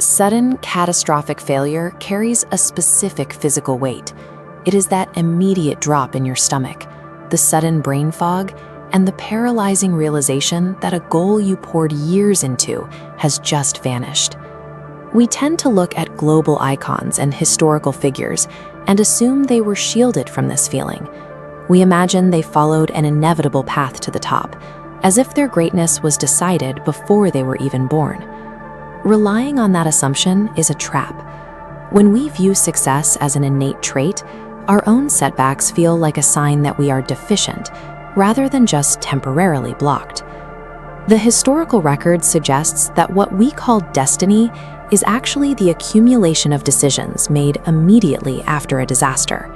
Sudden, catastrophic failure carries a specific physical weight. It is that immediate drop in your stomach, the sudden brain fog, and the paralyzing realization that a goal you poured years into has just vanished. We tend to look at global icons and historical figures and assume they were shielded from this feeling. We imagine they followed an inevitable path to the top, as if their greatness was decided before they were even born. Relying on that assumption is a trap. When we view success as an innate trait, our own setbacks feel like a sign that we are deficient, rather than just temporarily blocked. The historical record suggests that what we call destiny is actually the accumulation of decisions made immediately after a disaster.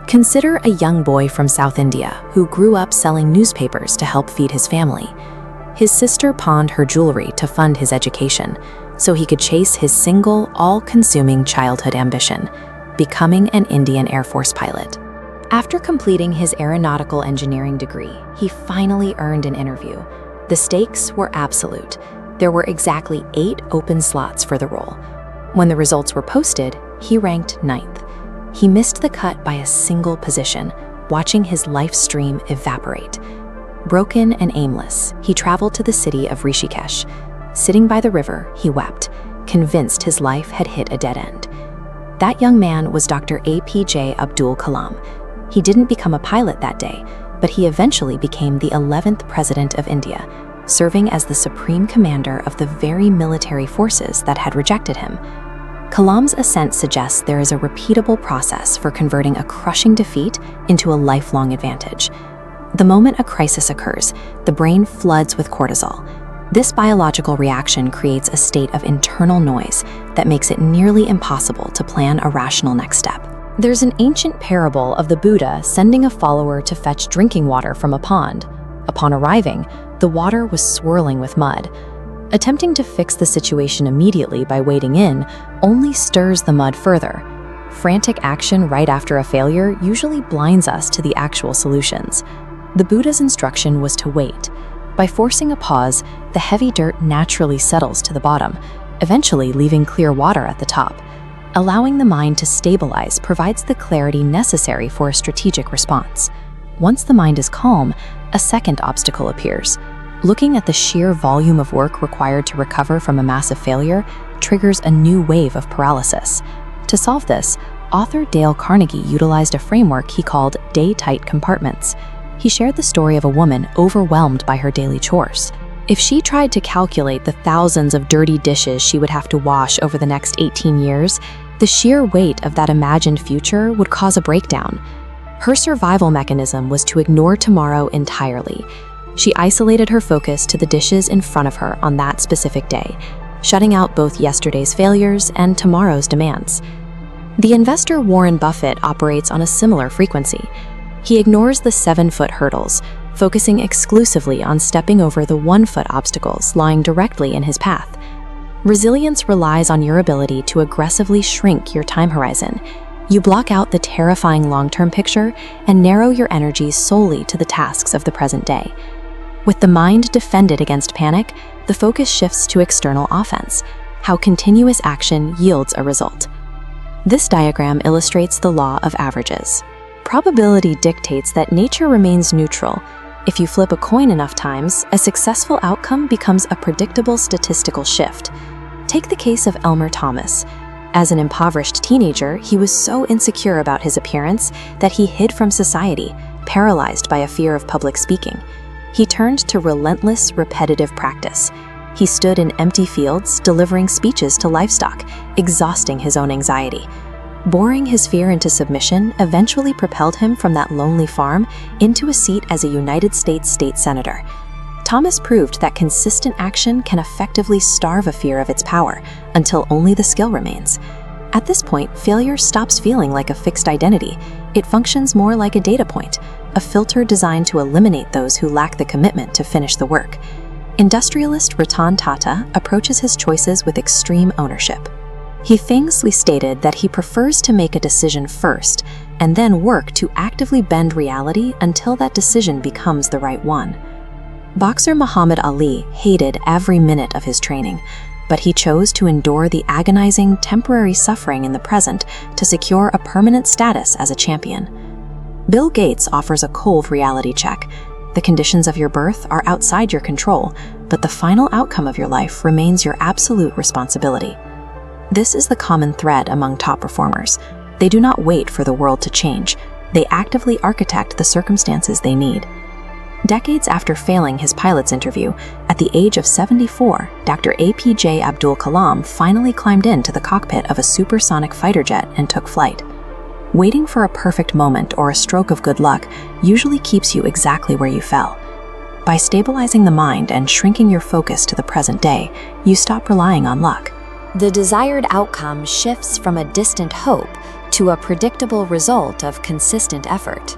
Consider a young boy from South India who grew up selling newspapers to help feed his family. His sister pawned her jewelry to fund his education, so he could chase his single, all-consuming childhood ambition, becoming an Indian Air Force pilot. After completing his aeronautical engineering degree, he finally earned an interview. The stakes were absolute. There were exactly 8 open slots for the role. When the results were posted, he ranked 9th. He missed the cut by a single position, watching his life stream evaporate. Broken and aimless, he traveled to the city of Rishikesh. Sitting by the river, he wept, convinced his life had hit a dead end. That young man was Dr. APJ Abdul Kalam. He didn't become a pilot that day, but he eventually became the 11th president of India, serving as the supreme commander of the very military forces that had rejected him. Kalam's ascent suggests there is a repeatable process for converting a crushing defeat into a lifelong advantage. The moment a crisis occurs, the brain floods with cortisol. This biological reaction creates a state of internal noise that makes it nearly impossible to plan a rational next step. There's an ancient parable of the Buddha sending a follower to fetch drinking water from a pond. Upon arriving, the water was swirling with mud. Attempting to fix the situation immediately by wading in only stirs the mud further. Frantic action right after a failure usually blinds us to the actual solutions. The Buddha's instruction was to wait. By forcing a pause, the heavy dirt naturally settles to the bottom, eventually leaving clear water at the top. Allowing the mind to stabilize provides the clarity necessary for a strategic response. Once the mind is calm, a second obstacle appears. Looking at the sheer volume of work required to recover from a massive failure triggers a new wave of paralysis. To solve this, author Dale Carnegie utilized a framework he called day-tight compartments. He shared the story of a woman overwhelmed by her daily chores. If she tried to calculate the thousands of dirty dishes she would have to wash over the next 18 years, the sheer weight of that imagined future would cause a breakdown. Her survival mechanism was to ignore tomorrow entirely. She isolated her focus to the dishes in front of her on that specific day, shutting out both yesterday's failures and tomorrow's demands. The investor Warren Buffett operates on a similar frequency. He ignores the 7-foot hurdles, focusing exclusively on stepping over the 1-foot obstacles lying directly in his path. Resilience relies on your ability to aggressively shrink your time horizon. You block out the terrifying long-term picture and narrow your energy solely to the tasks of the present day. With the mind defended against panic, the focus shifts to external offense, how continuous action yields a result. This diagram illustrates the law of averages. Probability dictates that nature remains neutral. If you flip a coin enough times, a successful outcome becomes a predictable statistical shift. Take the case of Elmer Thomas. As an impoverished teenager, he was so insecure about his appearance that he hid from society, paralyzed by a fear of public speaking. He turned to relentless, repetitive practice. He stood in empty fields, delivering speeches to livestock, exhausting his own anxiety. Boring his fear into submission eventually propelled him from that lonely farm into a seat as a United States state senator. Thomas proved that consistent action can effectively starve a fear of its power until only the skill remains. At this point, failure stops feeling like a fixed identity. It functions more like a data point, a filter designed to eliminate those who lack the commitment to finish the work. Industrialist Ratan Tata approaches his choices with extreme ownership. He famously stated that he prefers to make a decision first and then work to actively bend reality until that decision becomes the right one. Boxer Muhammad Ali hated every minute of his training, but he chose to endure the agonizing, temporary suffering in the present to secure a permanent status as a champion. Bill Gates offers a cold reality check. The conditions of your birth are outside your control, but the final outcome of your life remains your absolute responsibility. This is the common thread among top performers. They do not wait for the world to change. They actively architect the circumstances they need. Decades after failing his pilot's interview, at the age of 74, Dr. APJ Abdul Kalam finally climbed into the cockpit of a supersonic fighter jet and took flight. Waiting for a perfect moment or a stroke of good luck usually keeps you exactly where you fell. By stabilizing the mind and shrinking your focus to the present day, you stop relying on luck. The desired outcome shifts from a distant hope to a predictable result of consistent effort.